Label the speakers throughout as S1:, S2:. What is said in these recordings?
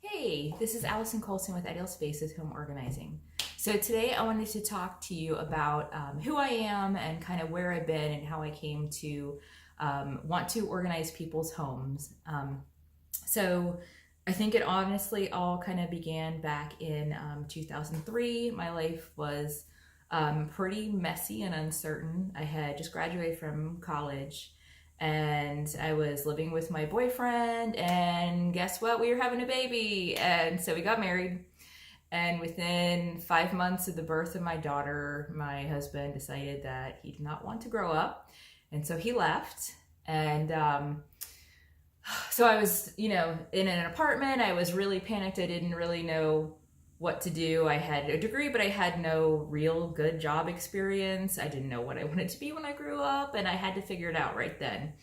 S1: Hey, this is Allison Colson with Ideal Spaces Home Organizing. So today I wanted to talk to you about who I am and kind of where I've been and how I came to want to organize people's homes. So I think it honestly all kind of began back in 2003. My life was pretty messy and uncertain. I had just graduated from college and I was living with my boyfriend, and guess what? We were having a baby, and so we got married. And within 5 months of the birth of my daughter, my husband decided that he did not want to grow up, and so he left. And so I was, in an apartment. I was really panicked. I didn't really know what to do. I had a degree, but I had no real good job experience. I didn't know what I wanted to be when I grew up, and I had to figure it out right then.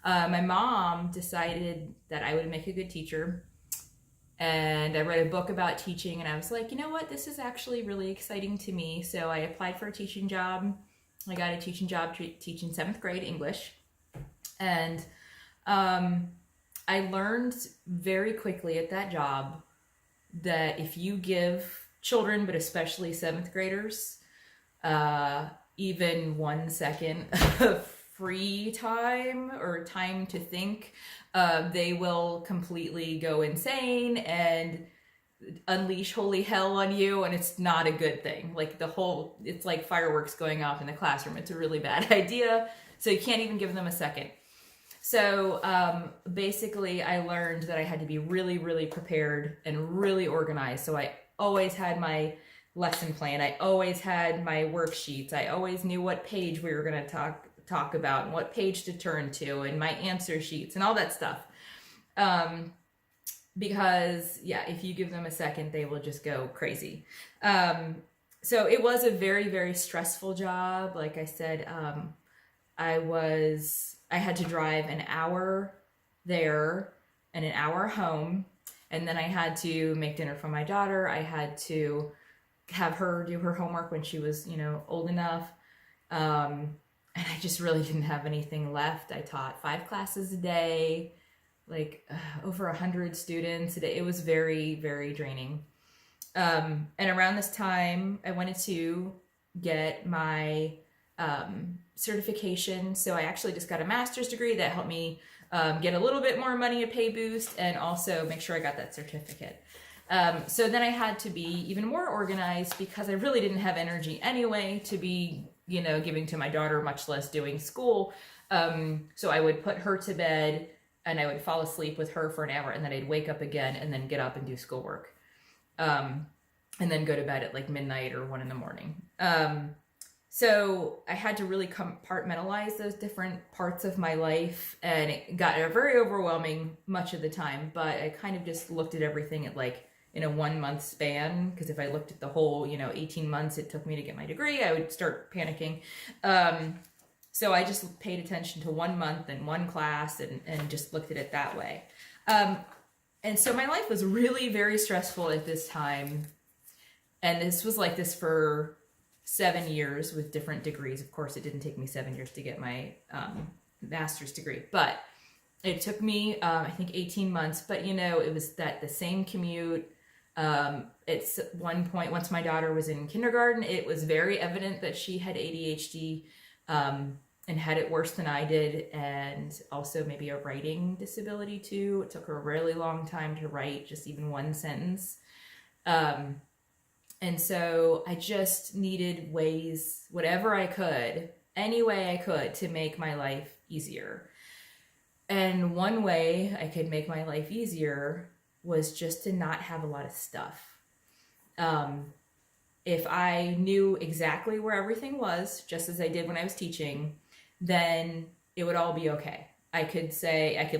S1: My mom decided that I would make a good teacher, and I read a book about teaching, and I was like, you know what, this is actually really exciting to me. So I applied for a teaching job. I got a teaching job teaching seventh grade English, and I learned very quickly at that job that if you give children, but especially seventh graders, even 1 second of free time or time to think, they will completely go insane and unleash holy hell on you, and it's not a good thing. Like it's like fireworks going off in the classroom. It's a really bad idea. So you can't even give them a second. So basically, I learned that I had to be really, really prepared and really organized. So I always had my lesson plan. I always had my worksheets. I always knew what page we were going to talk about and what page to turn to, and my answer sheets and all that stuff. Because, yeah, if you give them a second, they will just go crazy. So it was a very, very stressful job. Like I said, I had to drive an hour there and an hour home. And then I had to make dinner for my daughter. I had to have her do her homework when she was, old enough. And I just really didn't have anything left. I taught 5 classes a day, like over 100 students a day. It was very, very draining. And around this time, I wanted to get my certification. So I actually just got a master's degree that helped me get a little bit more money, a pay boost, and also make sure I got that certificate. So then I had to be even more organized because I really didn't have energy anyway to be, giving to my daughter, much less doing school. So I would put her to bed and I would fall asleep with her for an hour, and then I'd wake up again and then get up and do schoolwork. And then go to bed at like midnight or 1 a.m. So I had to really compartmentalize those different parts of my life, and it got very overwhelming much of the time, but I kind of just looked at everything at like in a 1 month span, because if I looked at the whole, 18 months it took me to get my degree, I would start panicking. So I just paid attention to 1 month and one class and just looked at it that way. And so my life was really very stressful at this time. And this was like this for 7 years with different degrees. Of course, it didn't take me 7 years to get my master's degree, but it took me, I think, 18 months. But, it was the same commute. It's one point, once my daughter was in kindergarten, it was very evident that she had ADHD and had it worse than I did, and also maybe a writing disability too. It took her a really long time to write just even one sentence. And so I just needed ways, whatever I could, any way I could, to make my life easier. And one way I could make my life easier was just to not have a lot of stuff. If I knew exactly where everything was, just as I did when I was teaching, then it would all be okay. I could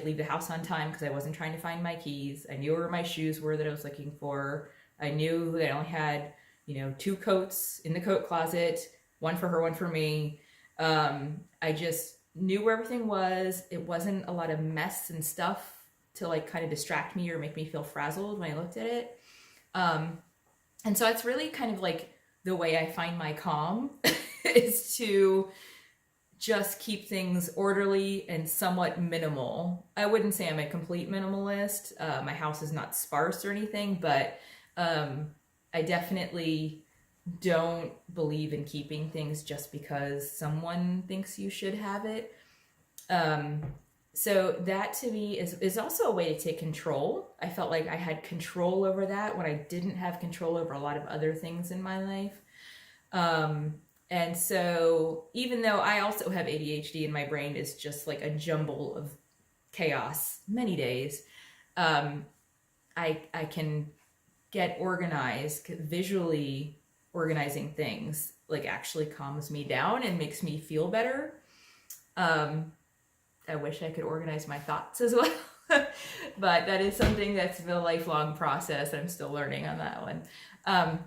S1: leave the house on time because I wasn't trying to find my keys. I knew where my shoes were that I was looking for. I knew that I only had, 2 coats in the coat closet, one for her, one for me. I just knew where everything was. It wasn't a lot of mess and stuff to like kind of distract me or make me feel frazzled when I looked at it. And so it's really kind of like the way I find my calm is to just keep things orderly and somewhat minimal. I wouldn't say I'm a complete minimalist. My house is not sparse or anything, but I definitely don't believe in keeping things just because someone thinks you should have it. So that to me is also a way to take control. I felt like I had control over that when I didn't have control over a lot of other things in my life. And so even though I also have ADHD and my brain is just like a jumble of chaos many days, I can get organized. Visually organizing things like actually calms me down and makes me feel better. I wish I could organize my thoughts as well. But that is something that's a lifelong process. I'm still learning on that one.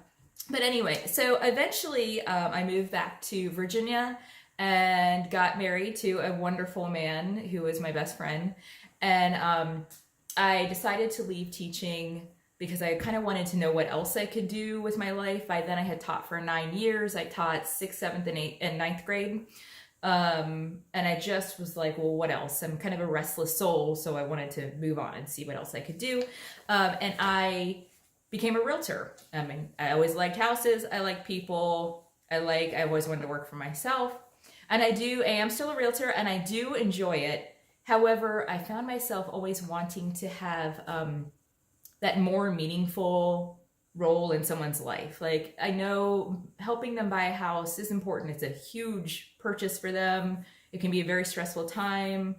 S1: But anyway, so eventually I moved back to Virginia and got married to a wonderful man who was my best friend. And I decided to leave teaching because I kind of wanted to know what else I could do with my life. By then I had taught for 9 years. I taught 6th, 7th, and 8th and 9th grade. And I just was like, well, what else? I'm kind of a restless soul, so I wanted to move on and see what else I could do. And I became a realtor. I mean, I always liked houses. I like people. I always wanted to work for myself. And I am still a realtor and I do enjoy it. However, I found myself always wanting to have that more meaningful role in someone's life. Like, I know helping them buy a house is important. It's a huge purchase for them. It can be a very stressful time.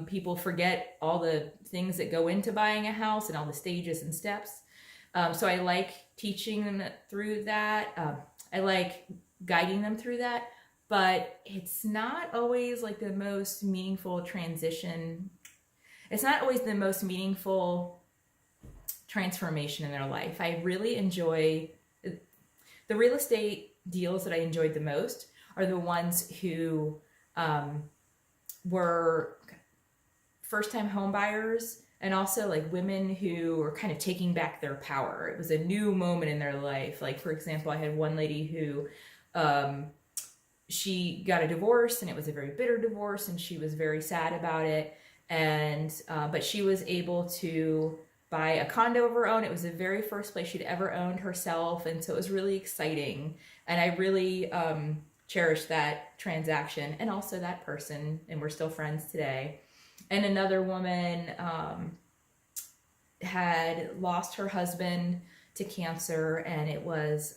S1: People forget all the things that go into buying a house and all the stages and steps. So I like teaching them through that. I like guiding them through that, but it's not always like the most meaningful transition. It's not always the most meaningful transformation in their life. I really enjoy the real estate deals that I enjoyed the most are the ones who were first-time home buyers and also like women who were kind of taking back their power. It was a new moment in their life. Like, for example, I had one lady who she got a divorce and it was a very bitter divorce and she was very sad about it. And but she was able to buy a condo of her own. It was the very first place she'd ever owned herself. And so it was really exciting. And I really cherished that transaction and also that person. And we're still friends today. And another woman had lost her husband to cancer. And it was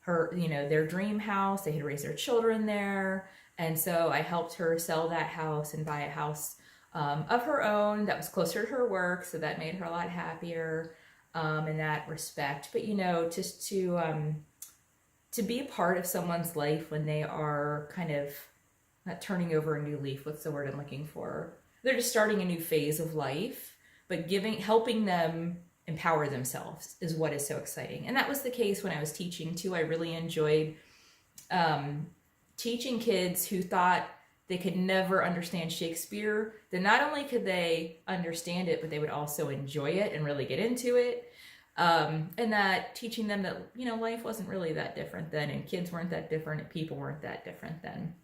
S1: her, their dream house. They had raised their children there. And so I helped her sell that house and buy a house of her own that was closer to her work, so that made her a lot happier in that respect. But just to be a part of someone's life when they are kind of not turning over a new leaf. What's the word I'm looking for? They're just starting a new phase of life, but helping them empower themselves is what is so exciting. And that was the case when I was teaching too. I really enjoyed teaching kids who thought they could never understand Shakespeare, then not only could they understand it, but they would also enjoy it and really get into it. And that teaching them that, life wasn't really that different then, and kids weren't that different, and people weren't that different then.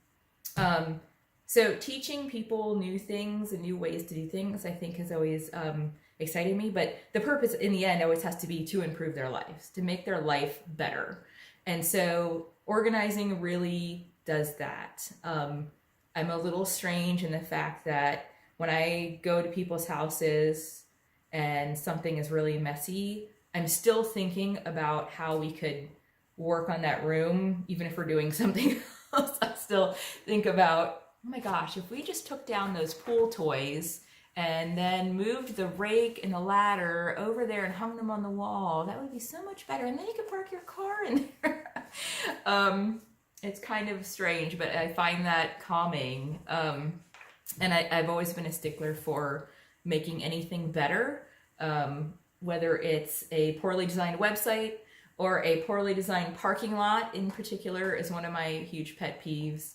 S1: So teaching people new things and new ways to do things, I think has always excited me. But the purpose in the end always has to be to improve their lives, to make their life better. And so organizing really does that. I'm a little strange in the fact that when I go to people's houses and something is really messy, I'm still thinking about how we could work on that room, even if we're doing something else. I still think about, oh my gosh, if we just took down those pool toys and then moved the rake and the ladder over there and hung them on the wall, that would be so much better. And then you could park your car in there. It's kind of strange, but I find that calming. And I've always been a stickler for making anything better, whether it's a poorly designed website or a poorly designed parking lot in particular is one of my huge pet peeves.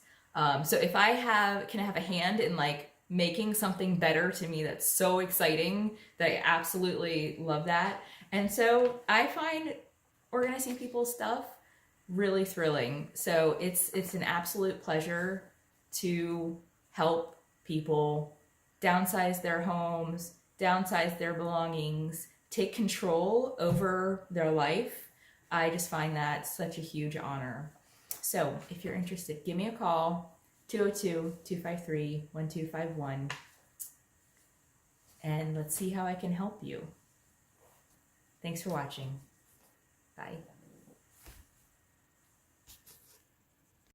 S1: So if I can have a hand in like making something better, to me, that's so exciting that I absolutely love that. And so I find organizing people's stuff really thrilling. So it's an absolute pleasure to help people downsize their homes, downsize their belongings, take control over their life. I just find that such a huge honor. So if you're interested, give me a call, 202-253-1251, and let's see how I can help you. Thanks for watching. Bye.